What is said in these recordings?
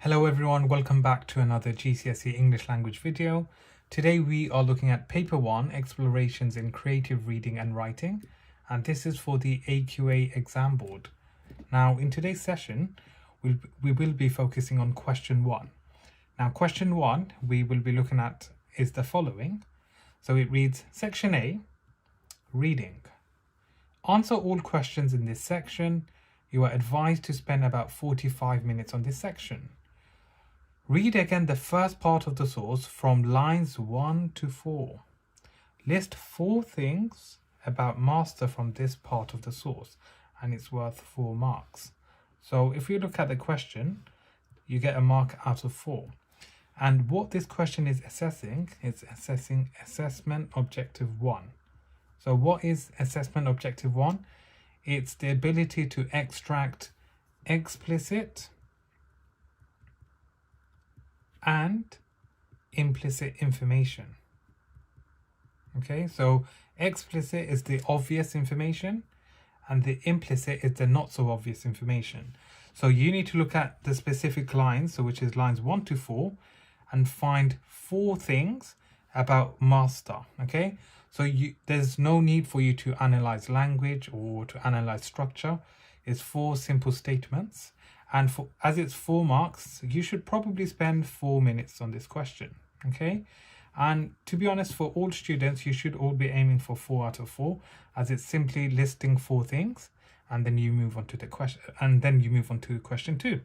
Hello everyone, welcome back to another GCSE English language video. Today we are looking at paper 1, Explorations in Creative Reading and Writing, and this is for the AQA exam board. Now in today's session we will be focusing on question 1. Now question 1 we will be looking at is the following. So it reads, Section A, Reading. Answer all questions in this section. You are advised to spend about 45 minutes on this section. Read again the first part of the source from lines 1 to 4. List 4 things about master from this part of the source, and it's worth 4 marks. So if you look at the question, you get a mark out of 4. And what this question is assessing assessment objective 1. So what is assessment objective 1? It's the ability to extract explicit and implicit information. Okay, so explicit is the obvious information and the implicit is the not so obvious information. So you need to look at the specific lines, so which is lines 1 to 4, and find 4 things about master. Okay, so there's no need for you to analyze language or to analyze structure. It's 4 simple statements. And as it's 4 marks, you should probably spend 4 minutes on this question, okay? And to be honest, for all students, you should all be aiming for 4 out of 4, as it's simply listing 4 things, and then you move on to the question, and then you move on to question 2.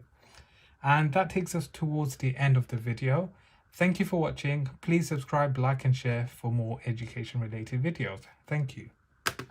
And that takes us towards the end of the video. Thank you for watching. Please subscribe, like, and share for more education-related videos. Thank you.